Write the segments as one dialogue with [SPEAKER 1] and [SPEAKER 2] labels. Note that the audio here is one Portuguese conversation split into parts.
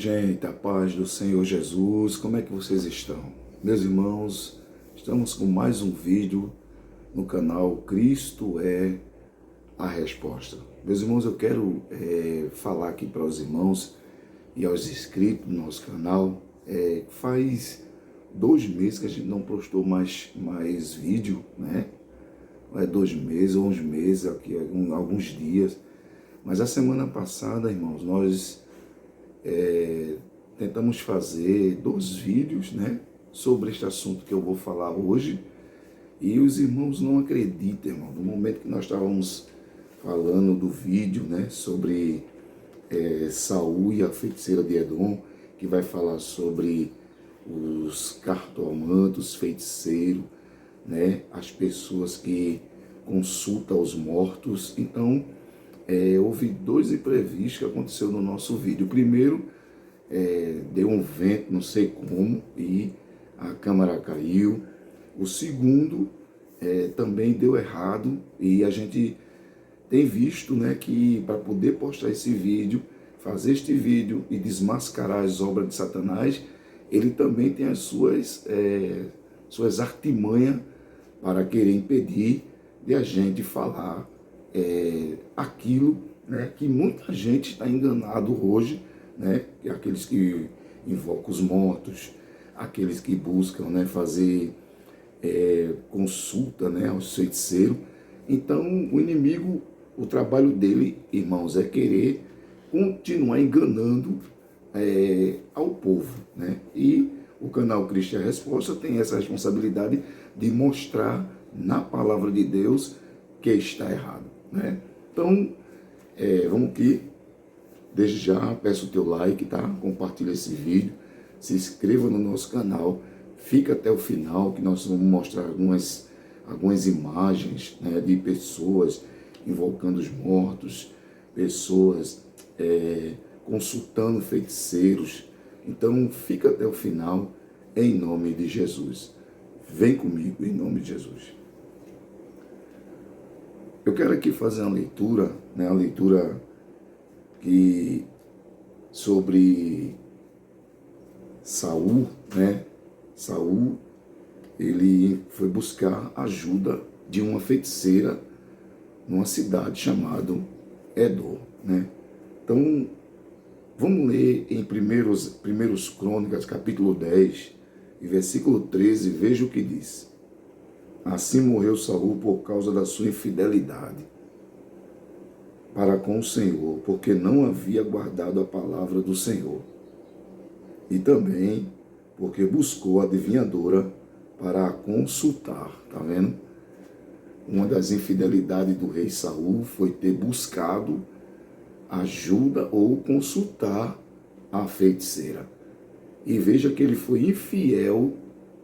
[SPEAKER 1] gente, a paz do Senhor Jesus, como é que vocês estão? Meus irmãos, estamos com mais um vídeo no canal Cristo é a Resposta. Meus irmãos, eu quero falar aqui para os irmãos e aos inscritos do nosso canal. Faz 2 meses que a gente não postou mais vídeo, né? 2 meses ou uns meses, aqui, alguns dias. Mas a semana passada, irmãos, nós tentamos fazer 2 vídeos, né, sobre este assunto que eu vou falar hoje. E os irmãos não acreditam, irmão, no momento que nós estávamos falando do vídeo, né, sobre Saul e a feiticeira de Edom, que vai falar sobre os cartomantos, feiticeiros, né, as pessoas que consultam os mortos. Então, houve 2 imprevistos que aconteceu no nosso vídeo. O primeiro, deu um vento, não sei como, e a câmera caiu. O segundo, também deu errado, e a gente tem visto, né, que para poder postar esse vídeo, fazer este vídeo e desmascarar as obras de Satanás, ele também tem as suas artimanhas para querer impedir de a gente falar aquilo, né, que muita gente está enganado hoje, né, aqueles que invocam os mortos, aqueles que buscam, né, fazer consulta, né, aos feiticeiros. Então, o inimigo, o trabalho dele, irmãos, é querer continuar enganando ao povo, né? E o canal Cristo é a Resposta tem essa responsabilidade de mostrar na palavra de Deus que está errado, né? Então, vamos aqui. Desde já, peço o teu like, tá? Compartilha esse vídeo, se inscreva no nosso canal, fica até o final, que nós vamos mostrar algumas imagens, né, de pessoas invocando os mortos, pessoas consultando feiticeiros. Então, fica até o final, em nome de Jesus. Vem comigo, em nome de Jesus. Eu quero aqui fazer uma leitura, né, uma leitura sobre Saul, né? Saul, ele foi buscar ajuda de uma feiticeira numa cidade chamada Edom, né? Então, vamos ler em primeiros Crônicas, capítulo 10, e versículo 13, veja o que diz. Assim morreu Saul por causa da sua infidelidade para com o Senhor, porque não havia guardado a palavra do Senhor. E também porque buscou a adivinhadora para a consultar. Tá vendo? Uma das infidelidades do rei Saul foi ter buscado ajuda ou consultar a feiticeira. E veja que ele foi infiel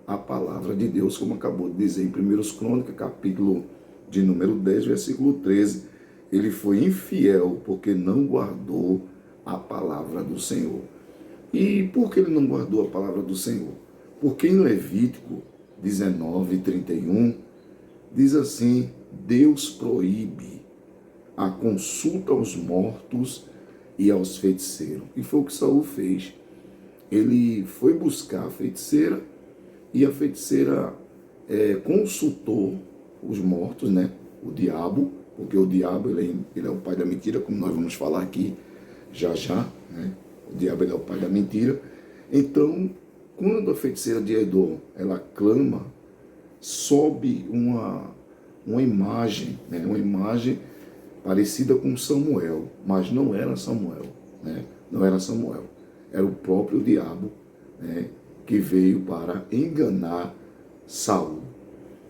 [SPEAKER 1] à palavra de Deus, como acabou de dizer em 1 Crônicas, capítulo de número 10, versículo 13. Ele foi infiel porque não guardou a palavra do Senhor. E por que ele não guardou a palavra do Senhor? Porque em Levítico 19, 31, diz assim: Deus proíbe a consulta aos mortos e aos feiticeiros. E foi o que Saul fez. Ele foi buscar a feiticeira, e a feiticeira consultou os mortos, né? O diabo, porque o diabo ele é o pai da mentira, como nós vamos falar aqui já, né? O diabo ele é o pai da mentira. Então, quando a feiticeira de Edom, ela clama, sobe uma imagem, né? Uma imagem parecida com Samuel, mas não era Samuel, né? Não era Samuel, era o próprio diabo, né, que veio para enganar Saul.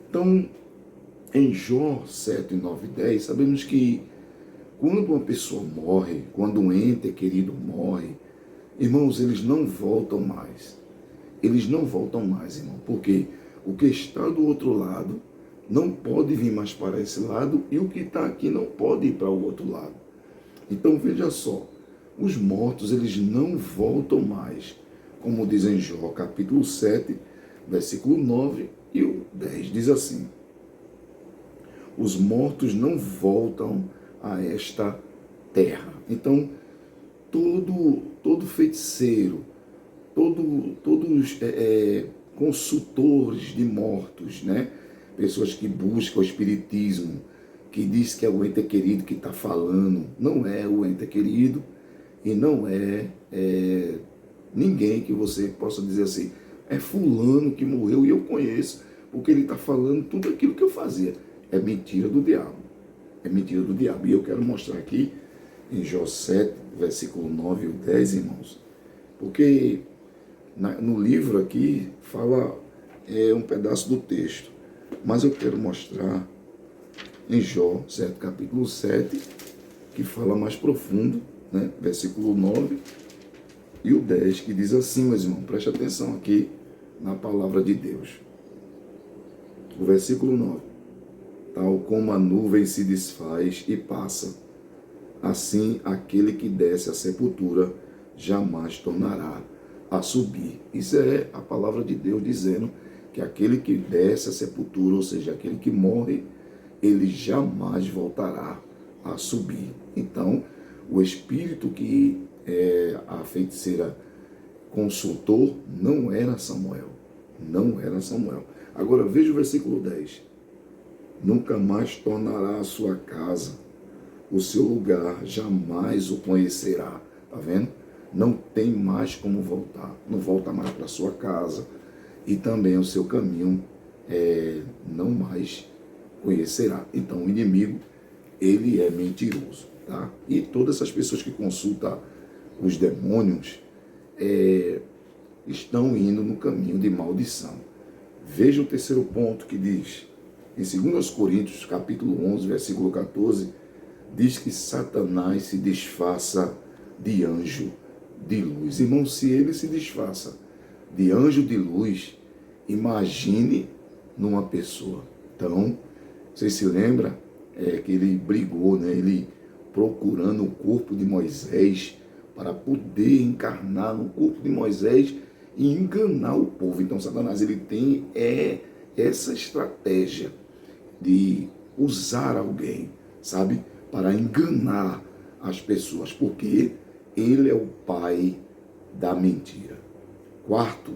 [SPEAKER 1] Então, em Jó 7, 9 e 10, sabemos que quando uma pessoa morre, quando um ente querido morre, irmãos, eles não voltam mais. Eles não voltam mais, irmão, porque o que está do outro lado não pode vir mais para esse lado, e o que está aqui não pode ir para o outro lado. Então, veja só, os mortos, eles não voltam mais. Como diz em Jó, capítulo 7, versículo 9 e o 10, diz assim: os mortos não voltam a esta terra. Então, todo feiticeiro, todos consultores de mortos, né? Pessoas que buscam o espiritismo, que diz que é o ente querido que está falando, não é o ente querido e não é ninguém que você possa dizer assim, é fulano que morreu e eu conheço, porque ele está falando tudo aquilo que eu fazia. É mentira do diabo. É mentira do diabo. E eu quero mostrar aqui em Jó 7, versículo 9 e 10, irmãos, porque no livro aqui fala um pedaço do texto, mas eu quero mostrar em Jó, certo? Capítulo 7, que fala mais profundo, né? Versículo 9 e o 10, que diz assim, meus irmãos, preste atenção aqui na palavra de Deus. O versículo 9. Tal como a nuvem se desfaz e passa, assim aquele que desce à sepultura jamais tornará a subir. Isso é a palavra de Deus dizendo que aquele que desce à sepultura, ou seja, aquele que morre, ele jamais voltará a subir. Então, o espírito que a feiticeira consultou não era Samuel. Não era Samuel. Agora veja o versículo 10. Nunca mais tornará a sua casa, o seu lugar jamais o conhecerá. Tá vendo? Não tem mais como voltar. Não volta mais para sua casa. E também o seu caminho não mais conhecerá. Então o inimigo, ele é mentiroso. Tá? E todas essas pessoas que consultam os demônios estão indo no caminho de maldição. Veja o terceiro ponto que diz, em 2 Coríntios, capítulo 11, versículo 14, diz que Satanás se disfarça de anjo de luz. Irmão, se ele se disfarça de anjo de luz, imagine numa pessoa. Então, você se lembra que ele brigou, né? Ele procurando o corpo de Moisés para poder encarnar no corpo de Moisés e enganar o povo. Então, Satanás, ele tem essa estratégia de usar alguém, sabe, para enganar as pessoas, porque ele é o pai da mentira. Quarto,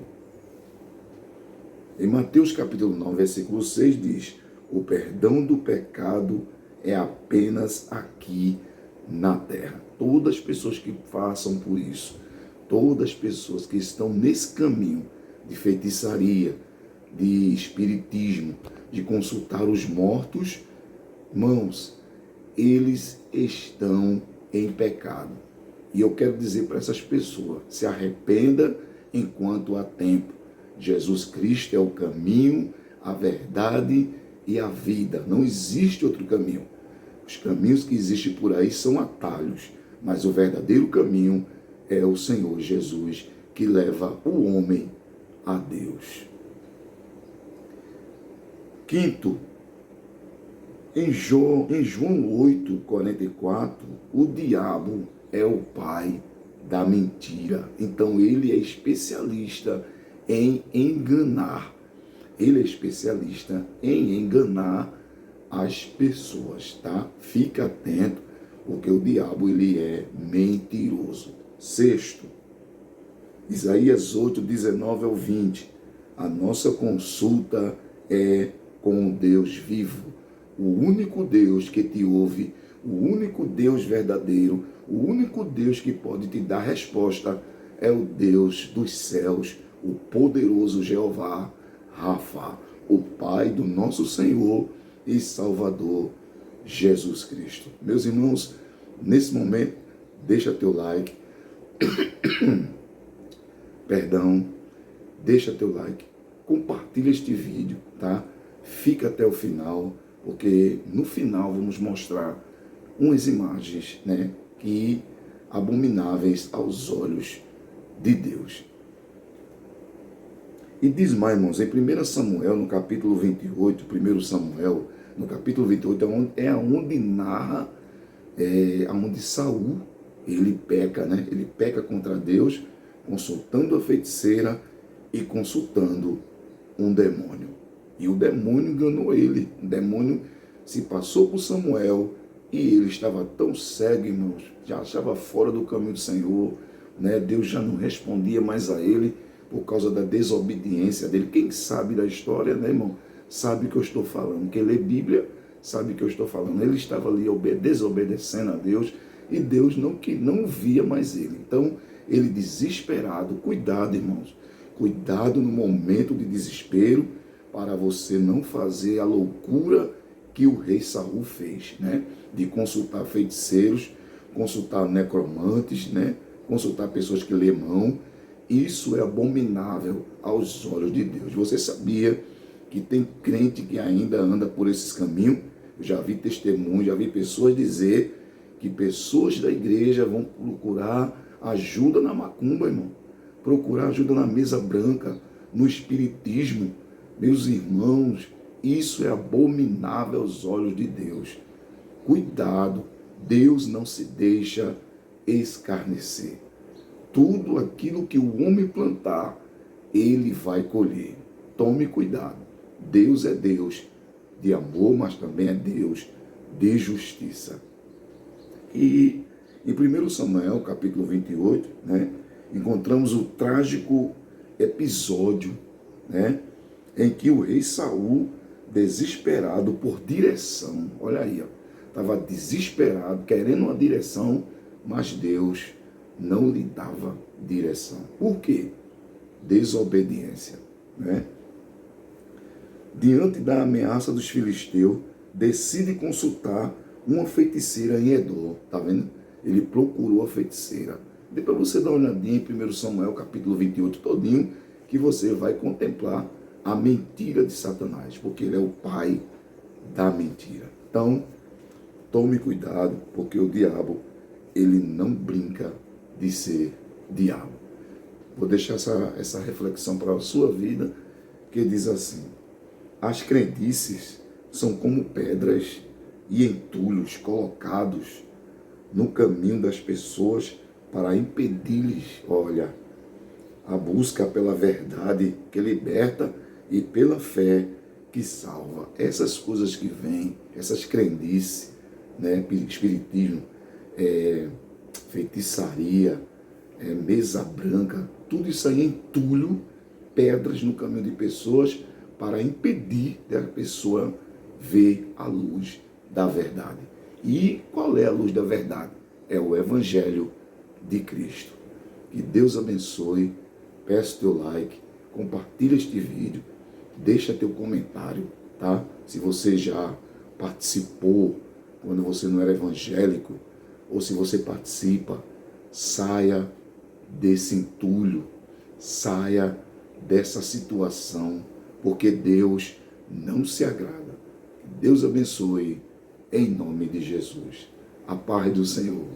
[SPEAKER 1] em Mateus capítulo 9, versículo 6 diz, o perdão do pecado é apenas aqui na terra. Todas as pessoas que passam por isso, todas as pessoas que estão nesse caminho de feitiçaria, de espiritismo, de consultar os mortos, irmãos, eles estão em pecado. E eu quero dizer para essas pessoas, se arrependa enquanto há tempo. Jesus Cristo é o caminho, a verdade e a vida. Não existe outro caminho. Os caminhos que existem por aí são atalhos, mas o verdadeiro caminho é o Senhor Jesus, que leva o homem a Deus. Quinto, em João 8:44, o diabo é o pai da mentira. Então ele é especialista em enganar. Ele é especialista em enganar as pessoas, tá? Fica atento, porque o diabo, ele é mentiroso. Sexto, Isaías 8:19 ao 20. A nossa consulta é com o Deus vivo, o único Deus que te ouve, o único Deus verdadeiro, o único Deus que pode te dar resposta é o Deus dos céus, o poderoso Jeová Rafa, o Pai do nosso Senhor e Salvador Jesus Cristo. Meus irmãos, nesse momento, deixa teu like, perdão, deixa teu like, compartilha este vídeo, tá? Fica até o final, porque no final vamos mostrar umas imagens, né, que abomináveis aos olhos de Deus. E diz mais, irmãos, em 1 Samuel, no capítulo 28, 1 Samuel, no capítulo 28, é onde narra, onde Saul, ele peca, né? Ele peca contra Deus, consultando a feiticeira e consultando um demônio. E o demônio enganou ele. O demônio se passou por Samuel E ele estava tão cego, irmãos, já estava fora do caminho do Senhor, né? Deus já não respondia mais a ele por causa da desobediência dele. Quem sabe da história, né, irmão, sabe o que eu estou falando. Quem lê Bíblia sabe o que eu estou falando. Ele estava ali desobedecendo a Deus e Deus não via mais ele. Então, ele desesperado, cuidado, irmãos, cuidado no momento de desespero para você não fazer a loucura que o rei Saul fez, né? De consultar feiticeiros, consultar necromantes, né? Consultar pessoas que lê mão. Isso é abominável aos olhos de Deus. Você sabia que tem crente que ainda anda por esses caminhos? Eu já vi testemunhos, já vi pessoas dizer que pessoas da igreja vão procurar ajuda na macumba, irmão. Procurar ajuda na mesa branca, no espiritismo. Meus irmãos, isso é abominável aos olhos de Deus. Cuidado, Deus não se deixa escarnecer. Tudo aquilo que o homem plantar, ele vai colher. Tome cuidado. Deus é Deus de amor, mas também é Deus de justiça. E em 1 Samuel, capítulo 28, né, encontramos o trágico episódio, né, em que o rei Saul, desesperado por direção, olha aí, estava desesperado, querendo uma direção, mas Deus não lhe dava direção. Por quê? Desobediência, né? Diante da ameaça dos filisteus, decide consultar uma feiticeira em Edom, tá vendo? Ele procurou a feiticeira. Depois você dá uma olhadinha em 1 Samuel, capítulo 28, todinho, que você vai contemplar a mentira de Satanás, porque ele é o pai da mentira. Então, tome cuidado, porque o diabo, ele não brinca de ser diabo. Vou deixar essa reflexão para a sua vida, que diz assim: as crendices são como pedras e entulhos colocados no caminho das pessoas para impedir-lhes, olha, a busca pela verdade que liberta e pela fé que salva. Essas coisas que vêm, essas crendices, né, espiritismo, feitiçaria, mesa branca, tudo isso aí é entulho, pedras no caminho de pessoas para impedir da pessoa ver a luz da verdade. E qual é a luz da verdade? É o Evangelho de Cristo. Que Deus abençoe. Peço teu like, compartilha este vídeo, deixa teu comentário, tá? Se você já participou quando você não era evangélico, ou se você participa, saia desse entulho, saia dessa situação, porque Deus não se agrada. Deus abençoe, em nome de Jesus. A paz do Senhor.